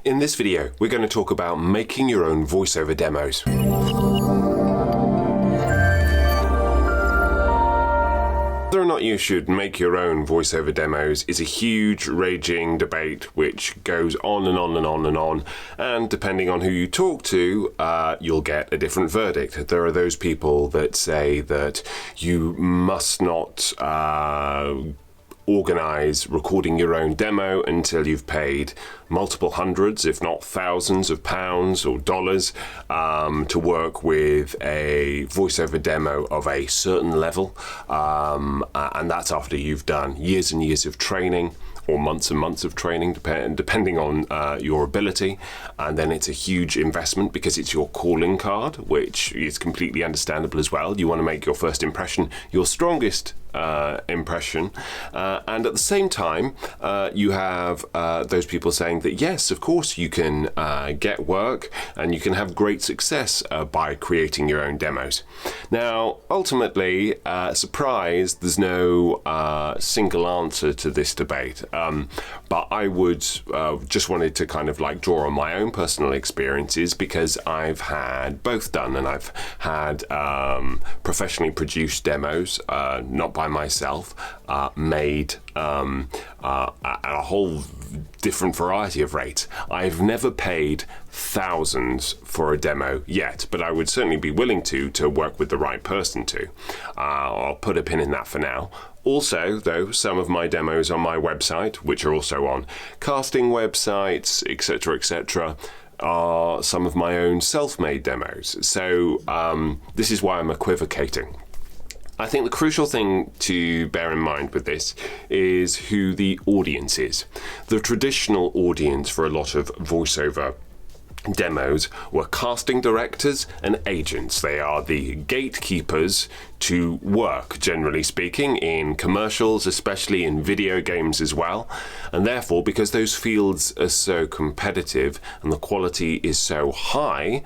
In this video, we're going to talk about making your own voiceover demos. Whether or not you should make your own voiceover demos is a huge, raging debate which goes on and on and on and on, and depending on who you talk to, you'll get a different verdict. There are those people that say that you must not organize recording your own demo until you've paid multiple hundreds, if not thousands of pounds or dollars to work with a voiceover demo of a certain level, and that's after you've done years and years of training or months and months of training, depending on your ability. And then it's a huge investment because it's your calling card, which is completely understandable as well. You want to make your first impression your strongest impression, and at the same time you have those people saying that yes, of course you can get work and you can have great success by creating your own demos. Now ultimately, surprise, there's no single answer to this debate, but I would just wanted to kind of like draw on my own personal experiences, because I've had both done, and I've had professionally produced demos, not by myself, made at a whole different variety of rates. I've never paid thousands for a demo yet, but I would certainly be willing to work with the right person to. I'll put a pin in that for now. Also, though, some of my demos on my website, which are also on casting websites, etc., are some of my own self-made demos. So this is why I'm equivocating. I think the crucial thing to bear in mind with this is who the audience is. The traditional audience for a lot of voiceover demos were casting directors and agents. They are the gatekeepers to work, generally speaking, in commercials, especially in video games as well. And therefore, because those fields are so competitive and the quality is so high,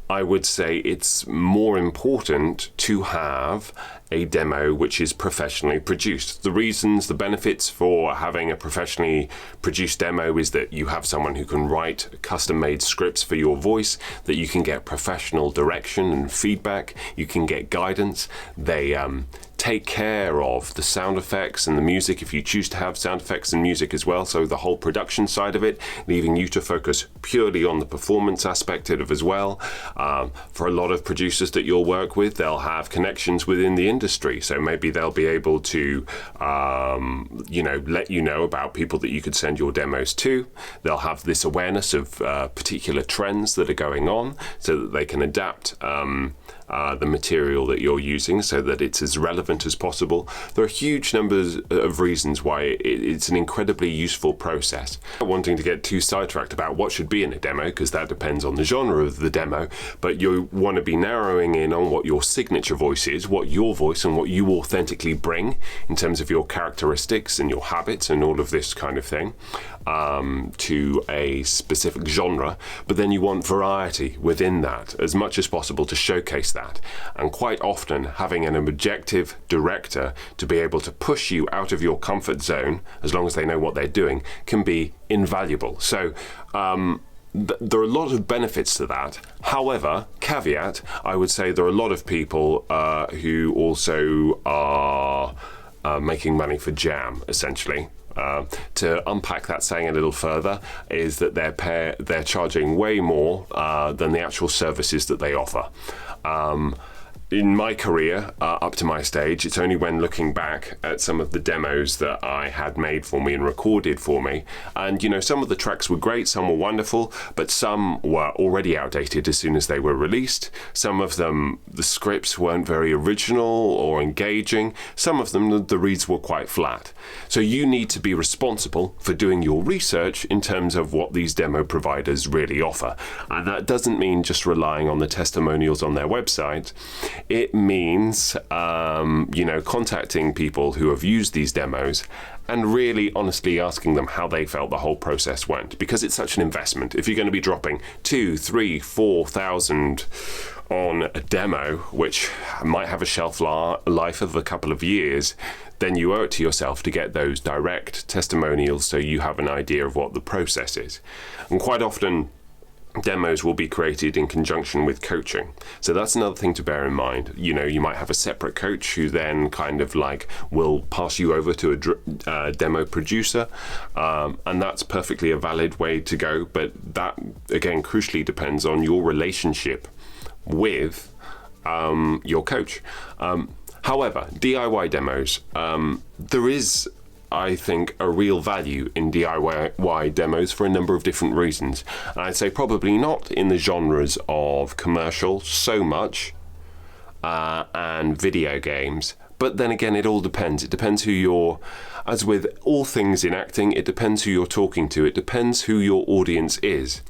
I would say it's more important to have a demo which is professionally produced. The reasons, the benefits for having a professionally produced demo is that you have someone who can write custom-made scripts for your voice, that you can get professional direction and feedback, you can get guidance. They take care of the sound effects and the music if you choose to have sound effects and music as well, so the whole production side of it, leaving you to focus purely on the performance aspect of it as well. For a lot of producers that you'll work with, they'll have connections within the industry, so maybe they'll be able to let you know about people that you could send your demos to. They'll have this awareness of particular trends that are going on, so that they can adapt the material that you're using so that it's as relevant as possible. There are huge numbers of reasons why it's an incredibly useful process. Not wanting to get too sidetracked about what should be in a demo, because that depends on the genre of the demo, but you want to be narrowing in on what your signature voice is, what your voice and what you authentically bring in terms of your characteristics and your habits and all of this kind of thing, to a specific genre. But then you want variety within that as much as possible to showcase that. And quite often having an objective director to be able to push you out of your comfort zone, as long as they know what they're doing, can be invaluable. So there are a lot of benefits to that. However, caveat, I would say there are a lot of people who also are making money for jam, essentially. To unpack that saying a little further, is that they're charging way more than the actual services that they offer. In my career, up to my stage, it's only when looking back at some of the demos that I had made for me and recorded for me, and some of the tracks were great, some were wonderful, but some were already outdated as soon as they were released. Some of them, the scripts weren't very original or engaging. Some of them, the reads were quite flat. So you need to be responsible for doing your research in terms of what these demo providers really offer. And that doesn't mean just relying on the testimonials on their website. It means, contacting people who have used these demos and really honestly asking them how they felt the whole process went, because it's such an investment. If you're going to be dropping 2,000, 3,000, 4,000 on a demo, which might have a shelf life of a couple of years, then you owe it to yourself to get those direct testimonials so you have an idea of what the process is. And quite often, demos will be created in conjunction with coaching. So that's another thing to bear in mind. You know, you might have a separate coach who then kind of like will pass you over to a demo producer, and that's perfectly a valid way to go. But that, again, crucially depends on your relationship with your coach. However, DIY demos, there is, I think, a real value in DIY demos for a number of different reasons. And I'd say probably not in the genres of commercial so much and video games. But then again, it all depends. It depends who you're, as with all things in acting, it depends who you're talking to. It depends who your audience is.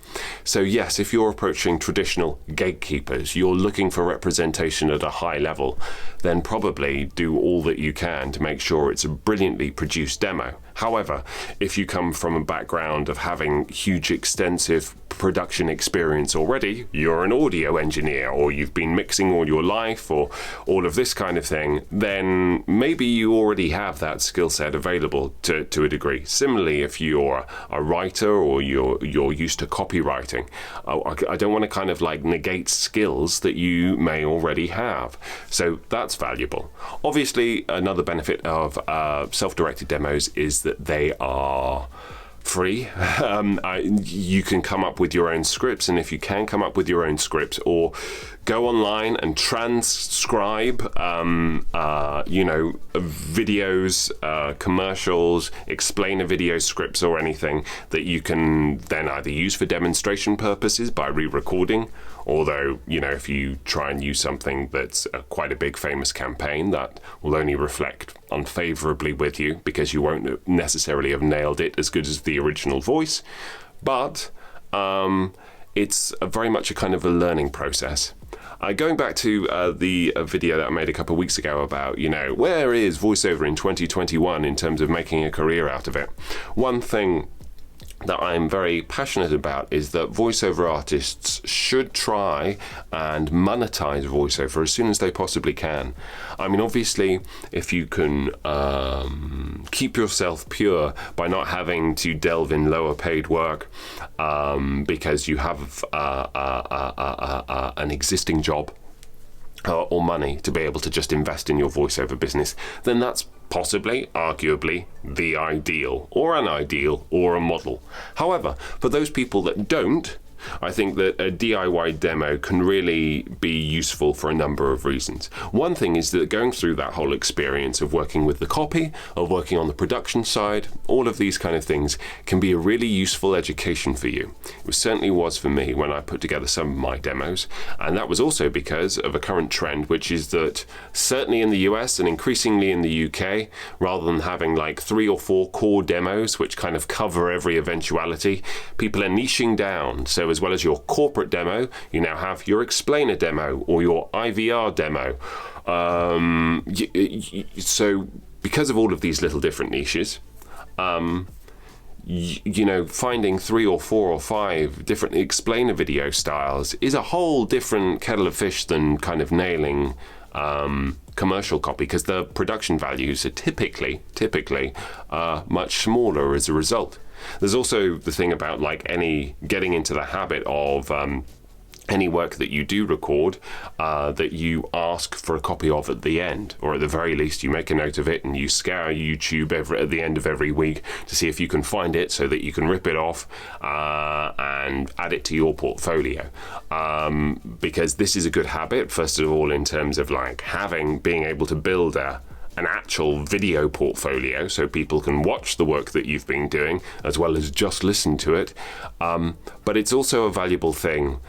So yes, if you're approaching traditional gatekeepers, you're looking for representation at a high level, then probably do all that you can to make sure it's a brilliantly produced demo. However, if you come from a background of having huge, extensive production experience already, you're an audio engineer, or you've been mixing all your life, or all of this kind of thing, then maybe you already have that skill set available to a degree. Similarly, if you're a writer or you're used to copywriting, I don't want to kind of like negate skills that you may already have. So that's valuable. Obviously, another benefit of self-directed demos is that they are free. You can come up with your own scripts, and if you can come up with your own scripts, or go online and transcribe videos, commercials, explainer video scripts, or anything that you can then either use for demonstration purposes by re-recording. Although, you know, if you try and use something that's quite a big famous campaign, that will only reflect unfavorably with you, because you won't necessarily have nailed it as good as the original voice. But it's very much a kind of a learning process. Going back to the video that I made a couple of weeks ago about, you know, where is voiceover in 2021 in terms of making a career out of it? One thing that I'm very passionate about is that voiceover artists should try and monetize voiceover as soon as they possibly can. I mean, obviously, if you can keep yourself pure by not having to delve in lower paid work because you have an existing job or money to be able to just invest in your voiceover business, then that's possibly, arguably, the ideal, or an ideal, or a model. However, for those people that don't, I think that a DIY demo can really be useful for a number of reasons. One thing is that going through that whole experience of working with the copy, of working on the production side, all of these kind of things can be a really useful education for you. It certainly was for me when I put together some of my demos, and that was also because of a current trend, which is that certainly in the US and increasingly in the UK, rather than having like 3 or 4 core demos which kind of cover every eventuality, people are niching down. So as well as your corporate demo, you now have your explainer demo or your IVR demo. So because of all of these little different niches, you know, finding 3 or 4 or 5 different explainer video styles is a whole different kettle of fish than kind of nailing commercial copy, because the production values are typically much smaller as a result. There's also the thing about like getting into the habit of any work that you do record that you ask for a copy of at the end, or at the very least you make a note of it and you scour YouTube at the end of every week to see if you can find it so that you can rip it off and add it to your portfolio, because this is a good habit, first of all, in terms of like being able to build an actual video portfolio so people can watch the work that you've been doing as well as just listen to it. But it's also a valuable thing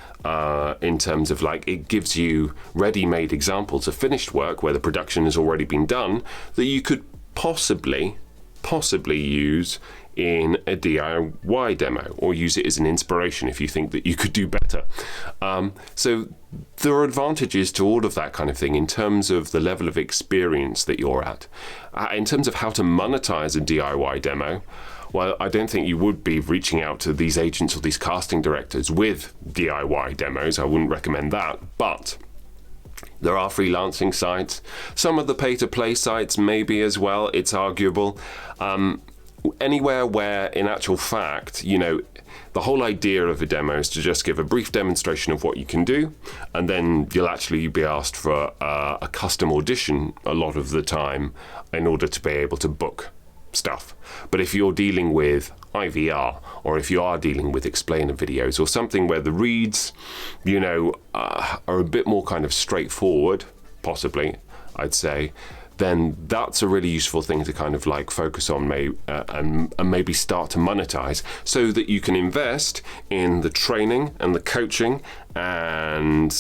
in terms of like it gives you ready-made examples of finished work where the production has already been done that you could possibly use in a DIY demo, or use it as an inspiration if you think that you could do better. So there are advantages to all of that kind of thing in terms of the level of experience that you're at. In terms of how to monetize a DIY demo, well, I don't think you would be reaching out to these agents or these casting directors with DIY demos. I wouldn't recommend that, but there are freelancing sites. Some of the pay-to-play sites maybe as well, it's arguable. Anywhere where, in actual fact, the whole idea of a demo is to just give a brief demonstration of what you can do, and then you'll actually be asked for a custom audition a lot of the time in order to be able to book stuff. But if you're dealing with IVR, or if you are dealing with explainer videos, or something where the reads, are a bit more kind of straightforward, possibly, I'd say, then that's a really useful thing to kind of like focus on and maybe start to monetize, so that you can invest in the training and the coaching and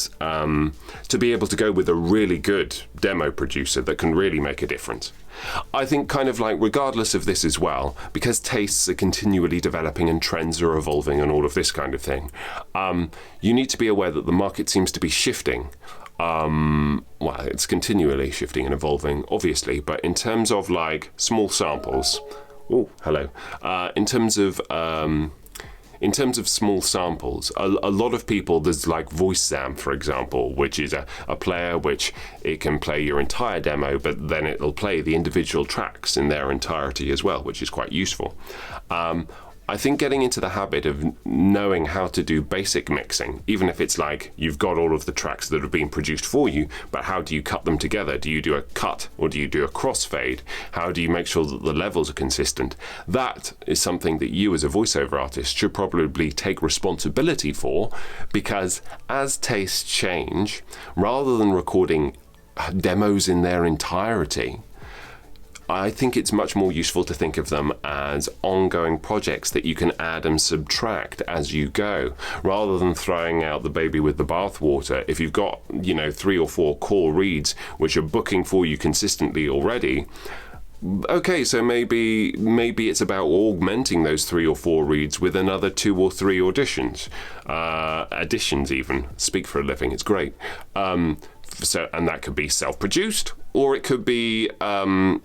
to be able to go with a really good demo producer that can really make a difference. I think kind of like regardless of this as well, because tastes are continually developing and trends are evolving and all of this kind of thing, you need to be aware that the market seems to be shifting. Well, it's continually shifting and evolving, obviously, but in terms of like small samples, in terms of small samples, a lot of people, there's like Voiceover, for example, which is a player which it can play your entire demo, but then it'll play the individual tracks in their entirety as well, which is quite useful. I think getting into the habit of knowing how to do basic mixing, even if it's like you've got all of the tracks that have been produced for you, but how do you cut them together? Do you do a cut or do you do a crossfade? How do you make sure that the levels are consistent? That is something that you as a voiceover artist should probably take responsibility for, because as tastes change, rather than recording demos in their entirety, I think it's much more useful to think of them as ongoing projects that you can add and subtract as you go, rather than throwing out the baby with the bathwater. If you've got, 3 or 4 core reads which are booking for you consistently already, okay, so maybe it's about augmenting those 3 or 4 reads with another 2 or 3 auditions, additions even. Speak for a living, it's great. So, and that could be self-produced, or it could be a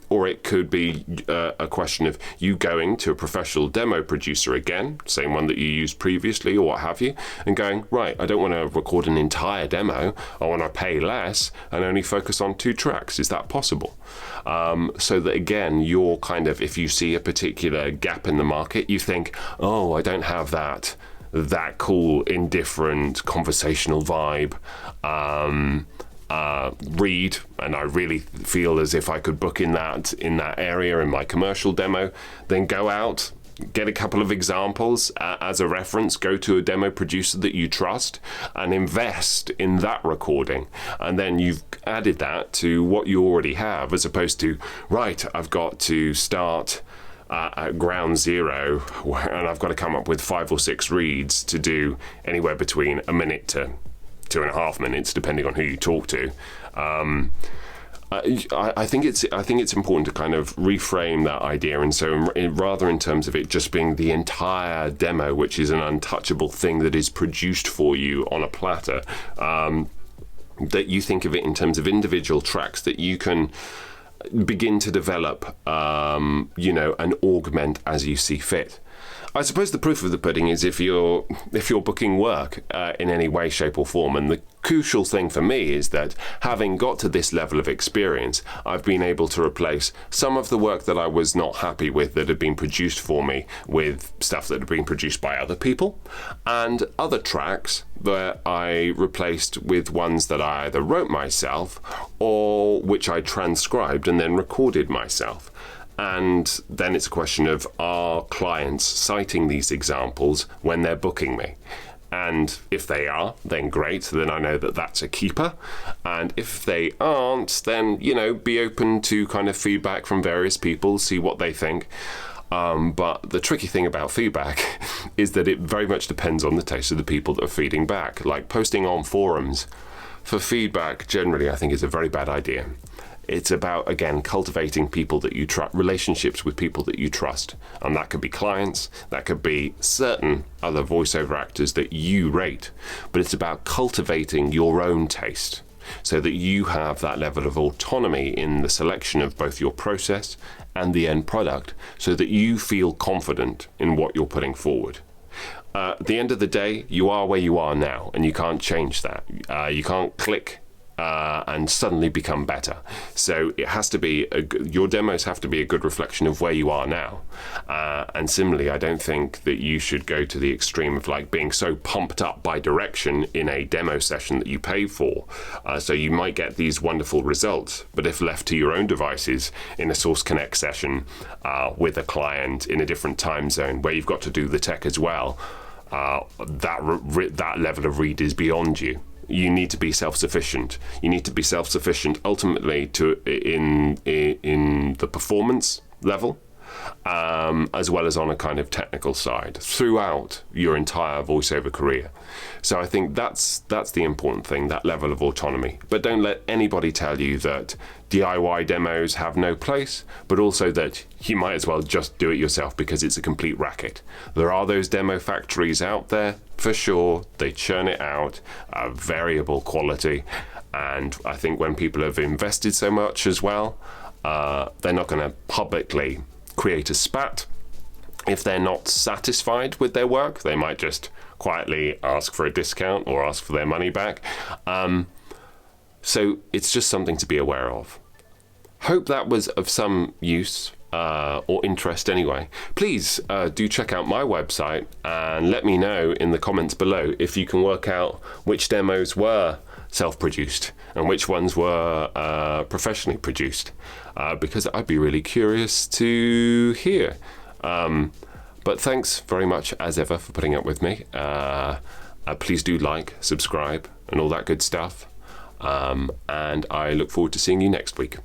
question of you going to a professional demo producer again, same one that you used previously or what have you, and going, right, I don't want to record an entire demo, I want to pay less and only focus on 2 tracks. Is that possible? So that again, you're kind of, if you see a particular gap in the market, you think, oh, I don't have that cool, indifferent, conversational vibe read, and I really feel as if I could book in that area in my commercial demo, then go out, get a couple of examples as a reference, go to a demo producer that you trust and invest in that recording, and then you've added that to what you already have, as opposed to, right, I've got to start at ground zero and I've got to come up with 5 or 6 reads to do anywhere between a minute to 2.5 minutes, depending on who you talk to. I think it's important to kind of reframe that idea, and so rather in terms of it just being the entire demo, which is an untouchable thing that is produced for you on a platter, that you think of it in terms of individual tracks that you can begin to develop, and augment as you see fit. I suppose the proof of the pudding is if you're booking work in any way, shape or form, and the crucial thing for me is that having got to this level of experience, I've been able to replace some of the work that I was not happy with that had been produced for me with stuff that had been produced by other people, and other tracks that I replaced with ones that I either wrote myself or which I transcribed and then recorded myself. And then it's a question of, are clients citing these examples when they're booking me? And if they are, then great, then I know that that's a keeper. And if they aren't, then, be open to kind of feedback from various people, see what they think. But the tricky thing about feedback is that it very much depends on the taste of the people that are feeding back. Like posting on forums for feedback generally, I think, is a very bad idea. It's about, again, cultivating people that you trust, relationships with people that you trust. And that could be clients, that could be certain other voiceover actors that you rate. But it's about cultivating your own taste so that you have that level of autonomy in the selection of both your process and the end product, so that you feel confident in what you're putting forward. At the end of the day, you are where you are now, and you can't change that. You can't click and suddenly become better. So it has to be your demos have to be a good reflection of where you are now. And similarly, I don't think that you should go to the extreme of like being so pumped up by direction in a demo session that you pay for. So you might get these wonderful results, but if left to your own devices in a Source Connect session with a client in a different time zone where you've got to do the tech as well, that level of read is beyond you. You need to be self-sufficient. You need to be self-sufficient ultimately in the performance level, as well as on a kind of technical side throughout your entire voiceover career. So I think that's the important thing, that level of autonomy. But don't let anybody tell you that DIY demos have no place, but also that you might as well just do it yourself because it's a complete racket. There are those demo factories out there, for sure. They churn it out, variable quality. And I think when people have invested so much as well, they're not going to publicly create a spat. If they're not satisfied with their work, they might just quietly ask for a discount or ask for their money back. So it's just something to be aware of. Hope that was of some use or interest anyway. Please do check out my website and let me know in the comments below if you can work out which demos were self-produced and which ones were professionally produced, because I'd be really curious to hear. But thanks very much as ever for putting up with me. Please do like, subscribe and all that good stuff. And I look forward to seeing you next week.